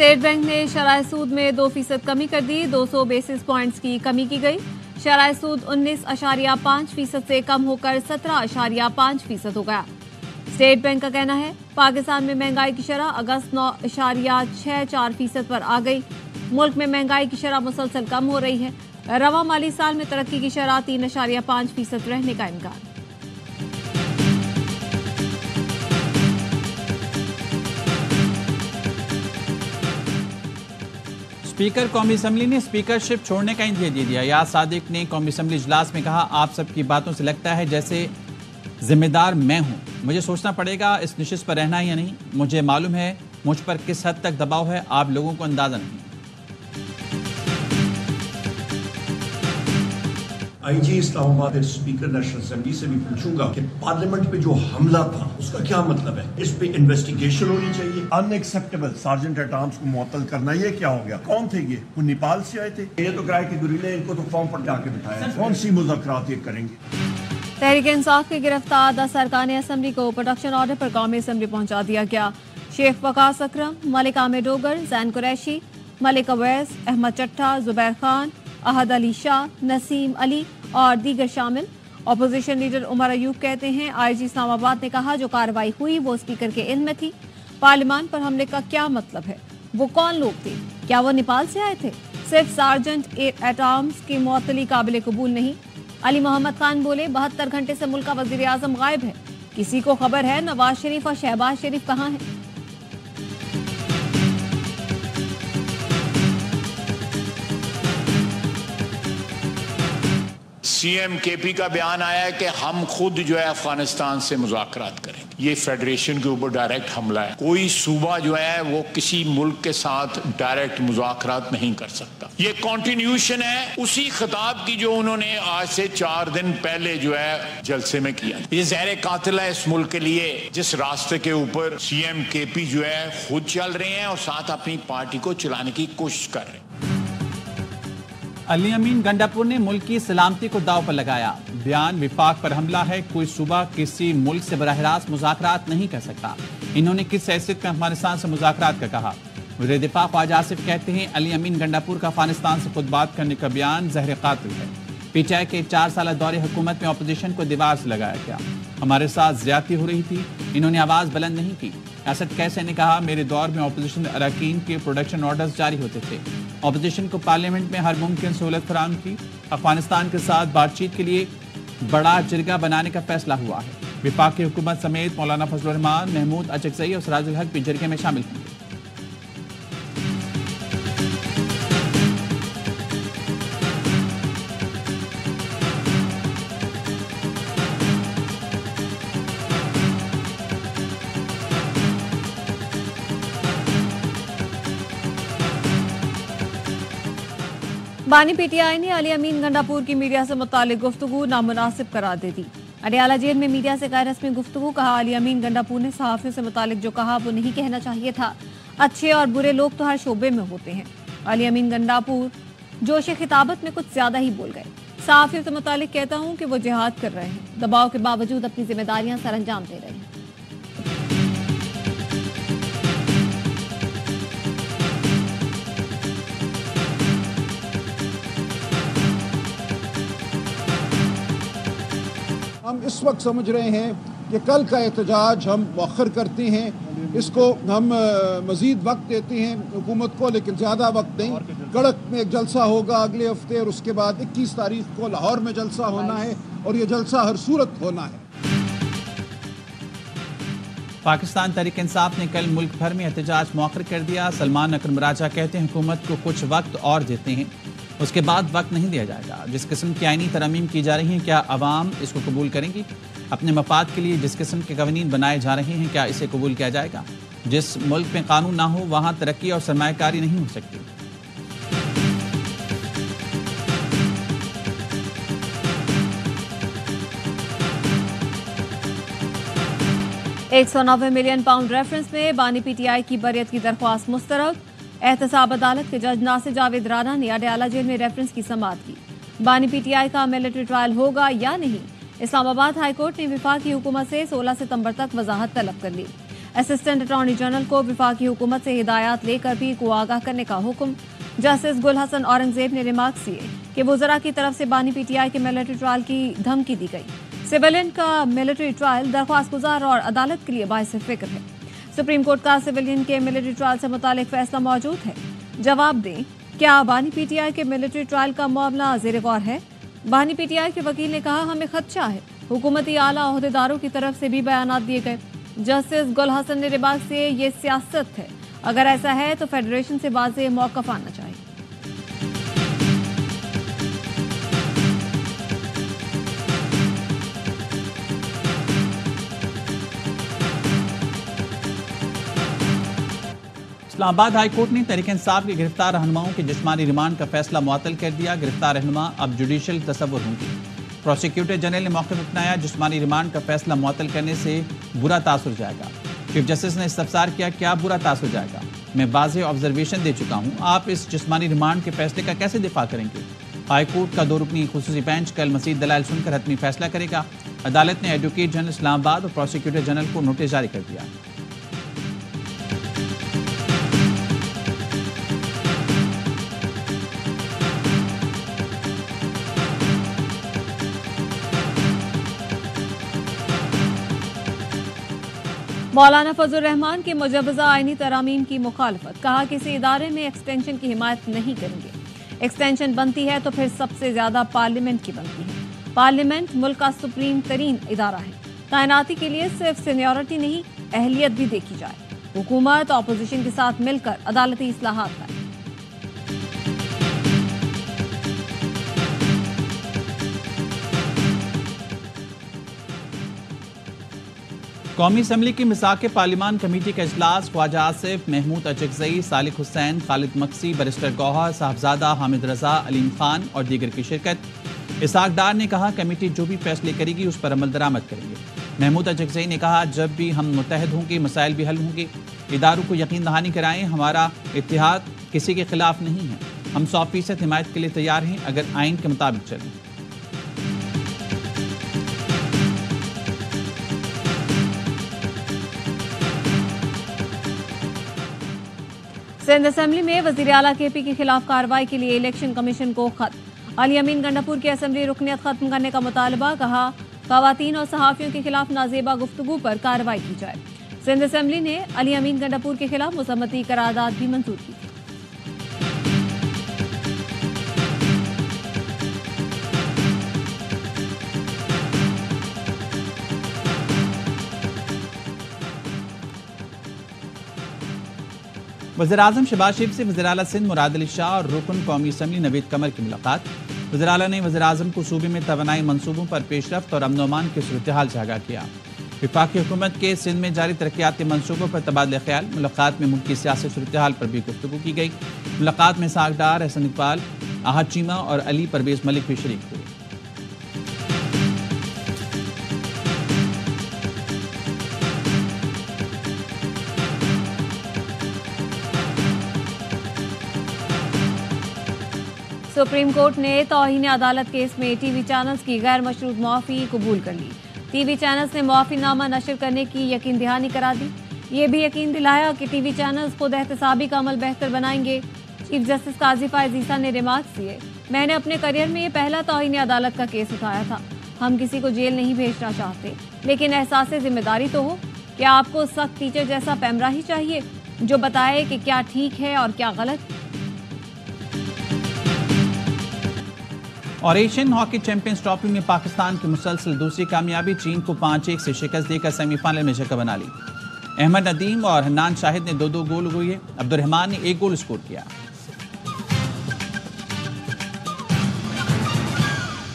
State bank نے شرح سود میں 2% کمی کر دی، 200 بیسس پوائنٹس کی کمی کی گئی۔ شرح سود 19.5% سے کم ہو کر 17.5% ہو گیا۔ اسٹیٹ بینک کا کہنا ہے پاکستان میں مہنگائی کی شرح اگست 9.64% پر آ گئی۔ ملک میں مہنگائی کی شرح مسلسل کم ہو رہی ہے۔ رواں مالی سال میں ترقی کی شرح 3.5% رہنے کا امکان۔ اسپیکر قومی اسمبلی نے اسپیکرشپ چھوڑنے کا انتباہ دے دیا۔ یاد صادق نے قومی اسمبلی اجلاس میں کہا، آپ سب کی باتوں سے لگتا ہے جیسے ذمہ دار میں ہوں، مجھے سوچنا پڑے گا اس نشست پر رہنا یا نہیں۔ مجھے معلوم ہے مجھ پر کس حد تک دباؤ ہے، آپ لوگوں کو اندازہ نہیں۔ آئی جی اسلام آباد اسپیکر نیشنل اسمبلی سے بھی پوچھوں گا کہ پارلیمنٹ پہ جو حملہ تھا اس کا کیا مطلب ہے؟ اس پہ انویسٹیگیشن ہونی چاہیے۔ ان ایکسیپٹیبل سارجنٹ ایٹ آرمز کو معطل کرنا، یہ کیا ہو گیا؟ کون تھے یہ؟ وہ نیپال سے آئے تھے؟ یہ تو کرائے کے گریلے، ان کو تو فارم پر جا کے بٹھایا، کون سی مذاکرات یہ کریں گے؟ تحریک انصاف کے گرفتار 10 ارکان اسمبلی کو پروٹیکشن آرڈر پر قومی اسمبلی پہنچا دیا گیا۔ شیخ وقاص اکرم، ملک عامر ڈوگر، زین قریشی، ملک اویس، احمد چٹھا، زبیر خان، احد علی شاہ، نسیم علی اور دیگر شامل۔ اپوزیشن لیڈر عمر ایوب کہتے ہیں آئی جی اسلام آباد نے کہا جو کارروائی ہوئی وہ اسپیکر کے علم میں تھی۔ پارلیمان پر حملے کا کیا مطلب ہے؟ وہ کون لوگ تھے؟ کیا وہ نیپال سے آئے تھے؟ صرف سارجنٹ ایٹ آرمز کی معطلی قابل قبول نہیں۔ علی محمد خان بولے 72 گھنٹے سے ملک کا وزیر اعظم غائب ہے، کسی کو خبر ہے نواز شریف اور شہباز شریف کہاں ہیں؟ سی ایم کے پی کا بیان آیا ہے کہ ہم خود جو ہے افغانستان سے مذاکرات کریں گے۔ یہ فیڈریشن کے اوپر ڈائریکٹ حملہ ہے۔ کوئی صوبہ جو ہے وہ کسی ملک کے ساتھ ڈائریکٹ مذاکرات نہیں کر سکتا۔ یہ کنٹینیوشن ہے اسی خطاب کی جو انہوں نے آج سے 4 دن پہلے جو ہے جلسے میں کیا۔ یہ زہر قاتل ہے اس ملک کے لیے، جس راستے کے اوپر سی ایم کے پی جو ہے خود چل رہے ہیں اور ساتھ اپنی پارٹی کو چلانے کی کوشش کر رہے ہیں۔ علی امین گنڈاپور نے ملک کی سلامتی کو داؤ پر لگایا۔ بیان وفاق پر حملہ ہے، کوئی صوبہ کسی ملک سے براہ راست مذاکرات نہیں کر سکتا۔ انہوں نے کس حیثیت میں افغانستان سے مذاکرات کا کہا؟ وزیر دفاع خواجہ آصف کہتے ہیں علی امین گنڈاپور کا افغانستان سے خود بات کرنے کا بیان زہر قاتل ہے۔ پی ٹی آئی کے 4 سالہ دور حکومت میں اپوزیشن کو دیوار سے لگایا گیا، ہمارے ساتھ زیادتی ہو رہی تھی، انہوں نے آواز بلند نہیں کی۔ اسد کیسے نے کہا میرے دور میں اپوزیشن اراکین کے پروڈکشن آرڈرز جاری ہوتے تھے، اپوزیشن کو پارلیمنٹ میں ہر ممکن سہولت فراہم کی۔ افغانستان کے ساتھ بات چیت کے لیے بڑا جرگہ بنانے کا فیصلہ ہوا ہے۔ وفاقی حکومت سمیت مولانا فضل الرحمان، محمود اچکزئی اور سراج الحق بھی جرگے میں شامل ہوں گے۔ بانی پی ٹی آئی نے علی امین گنڈاپور کی میڈیا سے متعلق گفتگو نامناسب قرار دے دی۔ اڈیالہ جیل میں میڈیا سے غیر رسمی گفتگو، کہا علی امین گنڈاپور نے صحافیوں سے متعلق جو کہا وہ نہیں کہنا چاہیے تھا، اچھے اور برے لوگ تو ہر شعبے میں ہوتے ہیں۔ علی امین گنڈاپور جوش خطابت میں کچھ زیادہ ہی بول گئے۔ صحافیوں سے متعلق کہتا ہوں کہ وہ جہاد کر رہے ہیں، دباؤ کے باوجود اپنی ذمہ داریاں سر انجام دے رہے ہیں۔ ہم اس وقت سمجھ رہے ہیں کہ کل کا احتجاج ہم مؤخر کرتے ہیں، اس کو ہم مزید وقت دیتے ہیں حکومت کو، لیکن زیادہ وقت نہیں۔ کڑک میں ایک جلسہ ہوگا اگلے ہفتے اور اس کے بعد 21 تاریخ کو لاہور میں جلسہ ہونا ہے اور یہ جلسہ ہر صورت ہونا ہے۔ پاکستان تحریک انصاف نے کل ملک بھر میں احتجاج مؤخر کر دیا۔ سلمان اکرم راجہ کہتے ہیں حکومت کو کچھ وقت اور دیتے ہیں، اس کے بعد وقت نہیں دیا جائے گا۔ جس قسم کی آئینی ترامیم کی جا رہی ہیں کیا عوام اس کو قبول کریں گی؟ اپنے مفاد کے لیے جس قسم کے قوانین بنائے جا رہے ہیں کیا اسے قبول کیا جائے گا؟ جس ملک میں قانون نہ ہو وہاں ترقی اور سرمایہ کاری نہیں ہو سکتی۔ 190 ملین پاؤنڈ ریفرنس میں بانی پی ٹی آئی کی بریت کی درخواست مسترد۔ احتساب عدالت کے جج ناصر جاوید رانا نے اڈیالہ جیل میں ریفرنس کی سماعت کی۔ بانی پی ٹی آئی کا ملٹری ٹرائل ہوگا یا نہیں؟ اسلام آباد ہائی کورٹ نے وفاقی حکومت سے 16 ستمبر تک وضاحت طلب کر لی۔ اسسٹنٹ اٹارنی جنرل کو وفاقی حکومت سے ہدایات لے کر بھی کو آگاہ کرنے کا حکم۔ جسٹس گل حسن اورنگزیب نے ریمارکس کیے کہ وزراء کی طرف سے بانی پی ٹی آئی کے ملٹری ٹرائل کی دھمکی دی گئی۔ سویلین کا ملٹری ٹرائل درخواست گزار اور عدالت کے لیے باعث فکر ہے۔ سپریم کورٹ کا سویلین کے ملٹری ٹرائل سے متعلق فیصلہ موجود ہے۔ جواب دیں، کیا بانی پی ٹی آئی کے ملٹری ٹرائل کا معاملہ زیر غور ہے؟ بانی پی ٹی آئی کے وکیل نے کہا ہمیں خدشہ ہے، حکومتی اعلیٰ عہدیداروں کی طرف سے بھی بیانات دیے گئے۔ جسٹس گل حسن نے ریمارکس کیے یہ سیاست ہے، اگر ایسا ہے تو فیڈریشن سے واضح موقف آنا چاہیے۔ اسلام آباد ہائی کورٹ نے تحریک انصاف کے گرفتار رہنماؤں کے جسمانی ریمانڈ کا فیصلہ معطل کر دیا۔ گرفتار رہنما اب جوڈیشل تصور ہوں گے۔ پروسیکیوٹر جنرل نے موقف اپنایا، جسمانی ریمانڈ کا فیصلہ معطل کرنے سے برا تاثر جائے گا۔ چیف جسٹس نے استفسار کیا، کیا برا تاثر جائے گا؟ میں واضح آبزرویشن دے چکا ہوں، آپ اس جسمانی ریمانڈ کے فیصلے کا کیسے دفاع کریں گے؟ ہائی کورٹ کا 2 رکنی خصوصی بینچ کل مزید دلائل سن کر حتمی فیصلہ کرے گا۔ عدالت نے ایڈوکیٹ جنرل اسلام آباد اور پروسیکیوٹر جنرل کو نوٹس جاری کر دیا۔ مولانا فضل الرحمان کی مجوزہ آئینی ترامیم کی مخالفت، کہا کسی ادارے میں ایکسٹینشن کی حمایت نہیں کریں گے۔ ایکسٹینشن بنتی ہے تو پھر سب سے زیادہ پارلیمنٹ کی بنتی ہے۔ پارلیمنٹ ملک کا سپریم ترین ادارہ ہے، تعیناتی کے لیے صرف سینیورٹی نہیں اہلیت بھی دیکھی جائے۔ حکومت اپوزیشن کے ساتھ مل کر عدالتی اصلاحات لائے۔ قومی اسمبلی کی مساق پارلیمان کمیٹی کا اجلاس، خواجہ آصف، محمود اچکزئی، صالح حسین، خالد مکسی، بیرسٹر گوہر صاحبزادہ، حامد رضا، علیم خان اور دیگر کی شرکت۔ اسحاق ڈار نے کہا کمیٹی جو بھی فیصلے کرے گی اس پر عمل درآمد کریں گے۔ محمود اچکزئی نے کہا جب بھی ہم متحد ہوں گے مسائل بھی حل ہوں گے۔ اداروں کو یقین دہانی کرائیں ہمارا اتحاد کسی کے خلاف نہیں ہے، ہم 100% حمایت کے لیے تیار ہیں اگر آئین کے مطابق چلیں۔ سندھ اسمبلی میں وزیر اعلیٰ کے پی کے خلاف کارروائی کے لیے الیکشن کمیشن کو خط۔ علی امین گنڈاپور کی اسمبلی رکنیت ختم کرنے کا مطالبہ، کہا خواتین اور صحافیوں کے خلاف نازیبا گفتگو پر کارروائی کی جائے۔ سندھ اسمبلی نے علی امین گنڈاپور کے خلاف مذمتی قرارداد بھی منظور کی تھی۔ وزیراعظم شہباز شریف سے وزیر اعلیٰ سندھ مراد علی شاہ اور رکن قومی اسمبلی نوید قمر کی ملاقات۔ وزیر اعلیٰ نے وزیر اعظم کو صوبے میں توانائی منصوبوں پر پیش رفت اور امن و امان کی صورتحال سے آگاہ کیا۔ وفاقی حکومت کے سندھ میں جاری ترقیاتی منصوبوں پر تبادلہ خیال۔ ملاقات میں ملک کی سیاسی صورتحال پر بھی گفتگو کی گئی۔ ملاقات میں اسحاق ڈار، احسن اقبال، احد چیمہ اور علی پرویز ملک بھی شریک ہوئے۔ سپریم کورٹ نے توہین عدالت کیس میں ٹی وی چینلز کی غیر مشروط معافی قبول کر لی۔ ٹی وی چینلز نے معافی نامہ نشر کرنے کی یقین دہانی کرا دی۔ یہ بھی یقین دلایا کہ ٹی وی چینلز خود احتسابی کا عمل بہتر بنائیں گے۔ چیف جسٹس قاضی فائز عیسیٰ نے ریمارکس کیے، میں نے اپنے کیریئر میں یہ پہلا توہین عدالت کا کیس اٹھایا تھا۔ ہم کسی کو جیل نہیں بھیجنا چاہتے، لیکن احساس ذمہ داری تو ہو۔ کیا آپ کو سخت ٹیچر جیسا پیمرا ہی چاہیے جو بتائے کہ کیا ٹھیک ہے اور کیا غلط؟ اور ایشین ہاکی چیمپئنز ٹرافی میں پاکستان کی مسلسل دوسری کامیابی، چین کو 5-1 سے شکست دے کر سیمی فائنل میں جگہ بنا لی۔ احمد ندیم اور حنان شاہد نے 2-2 گول ہوئے، عبد الرحمان نے 1 گول سکور کیا۔